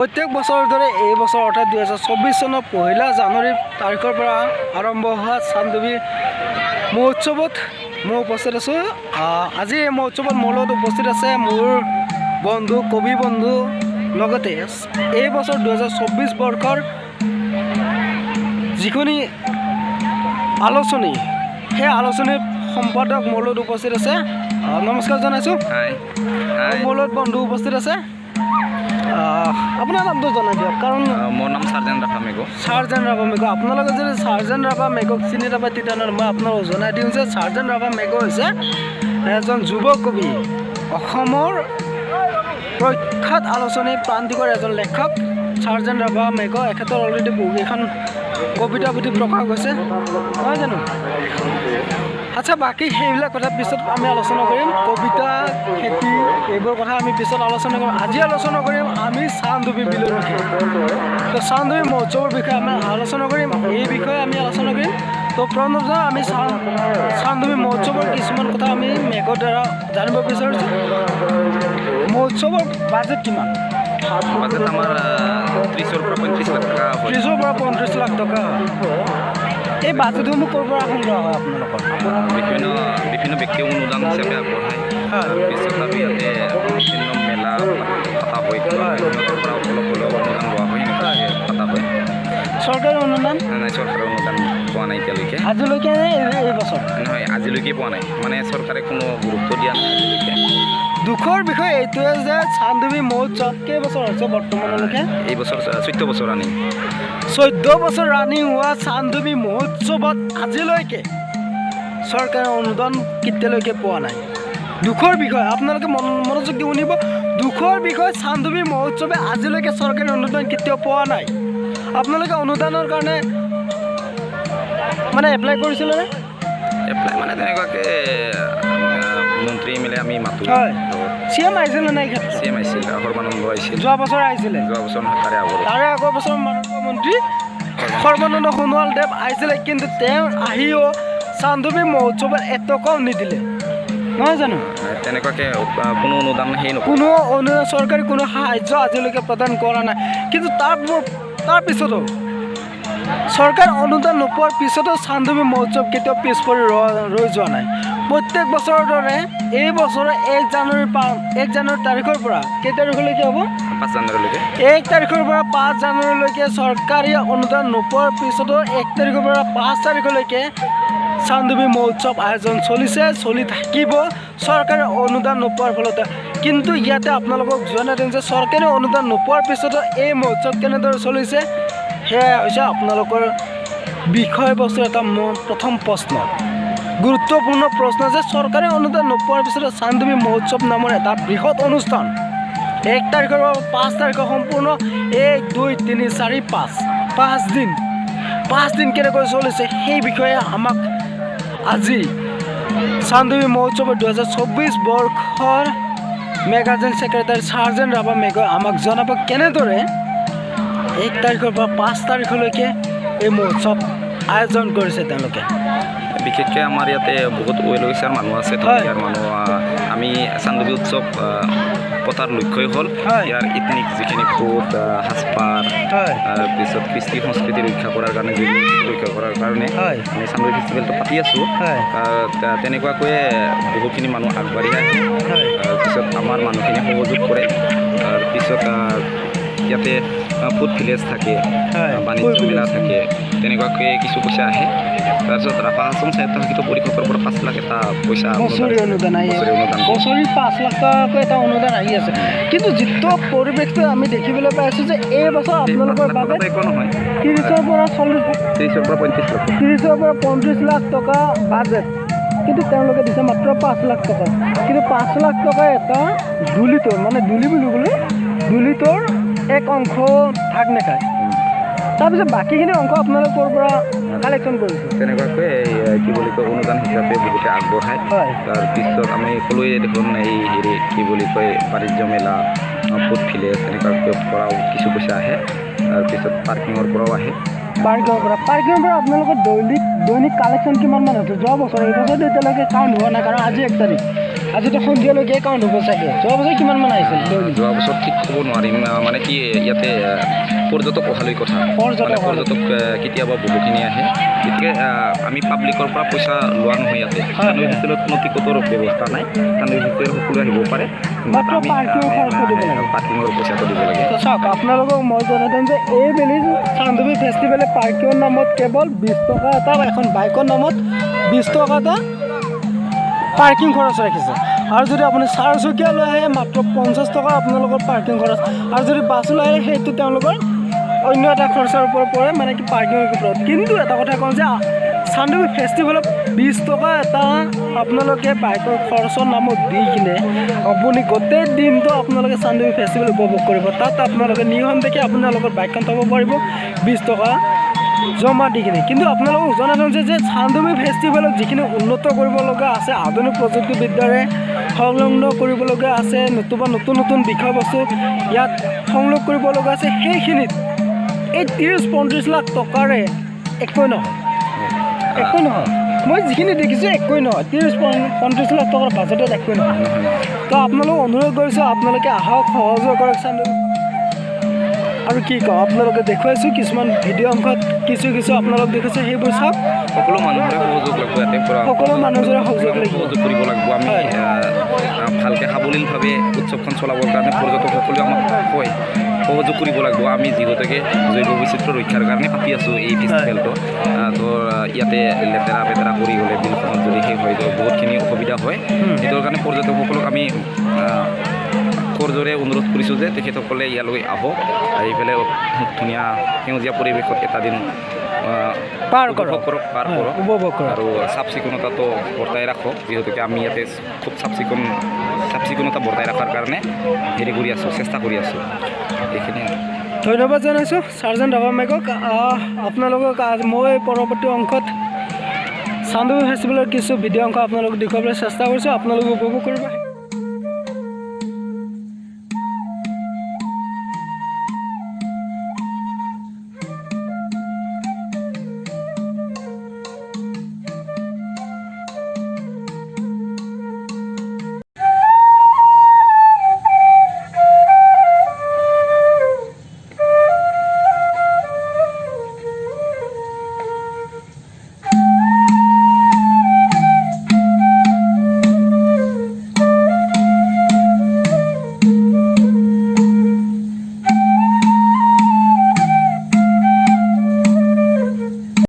প্ৰত্যেক বছৰৰ দৰে এই বছৰ অৰ্থাৎ 2024 চনৰ 1 জানুৱাৰী তাৰিখৰ পৰা আৰম্ভ হোৱা চান্দুবি মহোৎসৱত মই উপস্থিত আছোঁ। আজি এই মহোৎসৱত মোৰ লগত উপস্থিত আছে মোৰ বন্ধু কবি বন্ধু, লগতে এই বছৰ 2024 বৰ্ষৰ যিখিনি আলোচনী সেই আলোচনীৰ সম্পাদক মোৰ লগত উপস্থিত আছে। নমস্কাৰ জনাইছোঁ। মোৰ লগত বন্ধু উপস্থিত আছে। আপোনাৰ নামটো জনাই দিয়ক। কাৰণ মোৰ নাম সাৰ্জেন ৰাভা মেঘ। সাৰ্জেন ৰাভা মেঘ, আপোনালোকে যদি সাৰ্জেন ৰাভা মেঘক চিনি নাপায় তেতিয়াহ'লে মই আপোনালোকক জনাই দিওঁ যে সাৰ্জেন ৰাভা মেঘ হৈছে এজন যুৱ কবি, অসমৰ প্ৰখ্যাত আলোচনী প্ৰান্তিকৰ এজন লেখক সাৰ্জেন ৰাভা মেঘ। এখেতৰ অলৰেডি বহুকেইখন কবিতা পুথি প্ৰকাশ হৈছে, নহয় জানো? আচ্ছা, বাকী সেইবিলাক কথা পিছত আমি আলোচনা কৰিম। কবিতা, খেতি এইবোৰ কথা আমি পিছত আলোচনা কৰিম। আজি আলোচনা কৰিম আমি চান্দুবি বিলৰ বিষয়ে। তো চান্দুবি মহোৎসৱৰ বিষয়ে আমি আলোচনা কৰিম, এই বিষয়ে আমি আলোচনা কৰিম। তো প্ৰথমতে আমি চান্দুবি মহোৎসৱৰ কিছুমান কথা আমি মেঘৰ দ্বাৰা জানিব বিচাৰিছোঁ। মহোৎসৱৰ বাজেট কিমান? বাজেট আমাৰ 30-ৰ পৰা 35 লাখ টকা। 30-ৰ পৰা 35 লাখ টকা। এই বাজেটসমূহ ক'ৰ পৰা সংগ্ৰহ হয় আপোনালোকৰ? বিভিন্ন ব্যক্তিয়ে অনুদান হিচাপে আগবঢ়ায়। তাৰপিছত আমি ইয়াতে বিভিন্ন মেলা পতা হয়, সিহঁতৰ পৰা অলপ অনুদান লোৱা হয়, এনেকৈ পতা হয়। চৰকাৰী অনুদান? নাই, চৰকাৰৰ অনুদান পোৱা নাই এতিয়ালৈকে। আজিলৈকে এই বছৰ? নহয়, আজিলৈকে পোৱা নাই, মানে চৰকাৰে কোনো গুৰুত্ব দিয়া নাই আজিলৈকে। দুখৰ বিষয় এইটোৱে যে চান্দুবি মহোৎসৱ কেইবছৰ হৈছে বৰ্তমানলৈকে? এই বছৰ 14 বছৰ ৰানিং। 14 বছৰ ৰানিং হোৱা চান্দুবি মহোৎসৱত আজিলৈকে চৰকাৰে অনুদান কেতিয়ালৈকে পোৱা নাই। দুখৰ বিষয়, আপোনালোকে মনোযোগ দি শুনিব। দুখৰ বিষয়, চান্দুবি মহোৎসৱে আজিলৈকে চৰকাৰী অনুদান কেতিয়াও পোৱা নাই। আপোনালোকে অনুদানৰ কাৰণে মানে এপ্লাই কৰিছিলেনে? এপ্লাই মানে তেনেকুৱাকৈ মন্ত্ৰী এম এল এ আমি মাতোঁ। হয়, CM আহিছিলে নাই? CM আহিছিল, সৰ্বানন্দ আহিছিল। যোৱা বছৰ আহিছিলে? যোৱা বছৰ নহয়, তাৰে আগৰ বছৰ মাননীয় মন্ত্ৰী সৰ্বানন্দ সোণোৱালদেৱ আহিছিলে, কিন্তু তেওঁ আহিও চান্দুবি মহোৎসৱত এটকাও নিদিলে, নহয় জানো? তেনেকুৱাকৈ কোনো অনুদান কোনো চৰকাৰী কোনো সাহায্য আজিলৈকে প্ৰদান কৰা নাই। কিন্তু তাৰ পিছতো চৰকাৰ অনুদান নোপোৱাৰ পিছতো চান্দুবি মহোৎসৱ কেতিয়াও পিছ পৰি ৰৈ যোৱা নাই। প্ৰত্যেক বছৰৰ দৰে এই বছৰৰ 1 জানুৱাৰী তাৰিখৰ পৰা কেই তাৰিখলৈকে হ'ব? 5 জানুৱাৰীলৈকে। 1 তাৰিখৰ পৰা 5 জানুৱাৰীলৈকে চৰকাৰী অনুদান নোপোৱাৰ পিছতো 1 তাৰিখৰ পৰা 5 তাৰিখলৈকে চান্দুবি মহোৎসৱ আয়োজন চলি থাকিব চৰকাৰী অনুদান নোপোৱাৰ ফলতে। কিন্তু ইয়াতে আপোনালোকক জনাই দিম যে চৰকাৰী অনুদান নোপোৱাৰ পিছতো এই মহোৎসৱ কেনেদৰে চলিছে, সেয়া হৈছে আপোনালোকৰ বিষয়বস্তু। এটা প্ৰথম প্ৰশ্ন, গুৰুত্বপূৰ্ণ প্ৰশ্ন যে চৰকাৰী অনুদান নোপোৱাৰ পিছতো চান্দুবি মহোৎসৱ নামৰ এটা বৃহৎ অনুষ্ঠান 1 তাৰিখৰ পৰা 5 তাৰিখৰ সম্পূৰ্ণ 1, 2, 3, 4, 5 দিন কেনেকৈ চলিছে সেই বিষয়ে আমাক আজি চান্দুবি মহোৎসৱৰ 2024 বৰ্ষৰ মেগাজিন ছেক্ৰেটাৰী সাৰ্জেন ৰাভা মেঘে আমাক জনাব কেনেদৰে 1 তাৰিখৰ পৰা 5 তাৰিখলৈকে এই মহোৎসৱ আয়োজন কৰিছে তেওঁলোকে। বিশেষকৈ আমাৰ ইয়াতে বহুত ৱেল উইচাৰ মানুহ আছে। ইয়াৰ মানুহ আমি চান্দুবি উৎসৱ পতাৰ লক্ষ্যই হ'ল ইয়াৰ ইথনিক যিখিনি ফুড, সাজপাৰ, তাৰপিছত কৃষ্টি সংস্কৃতি ৰক্ষা কৰাৰ কাৰণে আমি চান্দুবি ফেষ্টিভেলটো পাতি আছোঁ। তেনেকুৱাকৈয়ে বহুখিনি মানুহ আগবাঢ়ি আহে। তাৰপিছত আমাৰ মানুহখিনি সহযোগ কৰে। তাৰপিছত ইয়াতে ফুড ভিলেজ থাকে, বাণিজ্য মেলা থাকে, তেনেকুৱাকৈ কিছু পইচা আহে। তাৰপিছত ৰাভা হাছং স্বায়ত্ত শাসিত পৰিষদৰ পৰা 5 লাখ এটা পইচা বছৰি অনুদান আহি আছে। বছৰি 5 লাখ টকাকৈ এটা অনুদান আহি আছে। কিন্তু যিটো পৰিৱেশটো আমি দেখিবলৈ পাই আছোঁ যে এই বছৰ আপোনালোকৰ বাজেট একো নহয়, 30-ৰ পৰা 35 লাখ টকা বাজেট, কিন্তু তেওঁলোকে দিছে মাত্ৰ 5 লাখ টকা। কিন্তু 5 লাখ টকা এটা দুলিতৰ, মানে দুলিতৰ এক অংশ ভাগ নাখায়। তাৰপিছত বাকীখিনি অংশ আপোনালোকে ক'ৰ পৰা কালেকশ্যন কৰিছোঁ? তেনেকুৱাকৈ কি বুলি কয় অনুদান হিচাপে বহুতে আগবঢ়ায়। তাৰপিছত আমি ক'লোৱে দেখোন এই কি বুলি কয় বাণিজ্য মেলা, ফুড ভিলেজ তেনেকুৱাকৈ পৰাও কিছু পইচা আহে। তাৰপিছত পাৰ্কিঙৰ পৰাও আহে। পাৰ্কিঙৰ পৰা আপোনালোকৰ দৈনিক কালেকশ্যন কিমানমান হৈছে? যোৱা বছৰ, এই বছৰটো এতিয়ালৈকে কাউণ্ট হোৱা নাই কাৰণ আজি 1 তাৰিখ। আজিতো সন্ধিয়ালৈকে একাউণ্ট হ'ব চাগে যোৱা বছৰ কিমানমান আহিছিল যোৱা বছৰ ঠিক ক'ব নোৱাৰিম মানে কি ইয়াতে পৰ্যটক অহালৈ কথা মানে পৰ্যটক কেতিয়াবা বহুখিনি আহে গতিকে আমি পাব্লিকৰ পৰা পইচা লোৱা নহয় ইয়াতে স্থানীয় হোটেলত কোনো টিকটৰ ব্যৱস্থা নাই স্থানীয় হোটেল সকলোৱে আহিব পাৰে পাৰ্কিঙৰ পইচাটো দিব লাগে চাওক আপোনালোকক মই জনাই দিম যে এইবেলি চান্দুবি ফেষ্টিভেলে পাৰ্কিঙৰ নামত কেৱল 20 টকা এটা এখন বাইকৰ নামত 20 টকা এটা পাৰ্কিং খৰচ ৰাখিছে আৰু যদি আপুনি 4 চকীয়া লৈ আহে মাত্ৰ 50 টকা আপোনালোকৰ পাৰ্কিং খৰচ আৰু যদি বাছ লৈ আহে সেইটো তেওঁলোকৰ অন্য এটা খৰচৰ ওপৰত পৰে মানে কি পাৰ্কিঙৰ ওপৰত কিন্তু এটা কথা কওঁ যে চান্দুবি ফেষ্টিভেলত 20 টকা এটা আপোনালোকে বাইকৰ খৰচৰ নামত দি কিনে আপুনি গোটেই দিনটো আপোনালোকে চান্দুবি ফেষ্টিভেল উপভোগ কৰিব তাত আপোনালোকে নিয়মীয়াকৈ আপোনালোকৰ বাইকখন থ'ব পাৰিব 20 টকা জমা দি কিনে কিন্তু আপোনালোকক জনাই দিওঁ যে চান্দুবি ফেষ্টিভেলত যিখিনি উন্নত কৰিব লগা আছে আধুনিক প্ৰযুক্তিবিদ্যাৰে সংলগ্ন কৰিবলগীয়া আছে নতুবা নতুন নতুন বিষয়বস্তু ইয়াত সংযোগ কৰিব লগা আছে সেইখিনিত এই 30-35 লাখ টকাৰে একোৱে নহয় মই যিখিনি দেখিছোঁ একোৱে নহয় 30-35 লাখ টকাৰ বাজেটত একোৱে নহয় তো আপোনালোক অনুৰোধ কৰিছোঁ আপোনালোকে আহক সহযোগ কৰক চান্দুবি আৰু কি কওঁ আপোনালোকে দেখুৱাইছোঁ কিছুমান ভিডিঅ' অংশত কিছু আপোনালোক দেখিছে সেইবোৰ চাওক সকলো মানুহৰে সহযোগ লাগিব ইয়াতে সকলো মানুহৰে সহযোগ কৰিব লাগিব আমি ভালকৈ সাৱলীলভাৱে উৎসৱখন চলাবৰ কাৰণে পৰ্যটকসকলেও আমাক কয় সহযোগ কৰিব লাগিব আমি যিহেতুকে জৈৱ বৈচিত্ৰ্য ৰক্ষাৰ কাৰণে পাতি আছোঁ এই ফেষ্টিভেলটো তো ইয়াতে লেতেৰা পেতেৰা কৰি গ'লে বিলখনত যদি শেষ হয় তো বহুতখিনি অসুবিধা হয় সেইটোৰ কাৰণে পৰ্যটকসকলক আমি কৰজোৰে অনুৰোধ কৰিছোঁ যে তেখেতসকলে ইয়ালৈ আহক আহি পেলাই ধুনীয়া সেউজীয়া পৰিৱেশত এটা দিন পাৰ কৰক আৰু চাফ চিকুণতাটো বৰ্তাই ৰাখক যিহেতুকে আমি ইয়াতে খুব চাফ চিকুণতা বৰ্তাই ৰখাৰ কাৰণে হেৰি কৰি আছোঁ চেষ্টা কৰি আছোঁ এইখিনি ধন্যবাদ জনাইছোঁ ছাৰ্জেণ্ট ৰাভা মেগক আপোনালোকক মই পৰৱৰ্তী অংশত চান্দুবি ফেষ্টিভেলৰ কিছু ভিডিঅ' অংশ আপোনালোকক দেখুৱাবলৈ চেষ্টা কৰিছোঁ আপোনালোকে উপভোগ কৰিব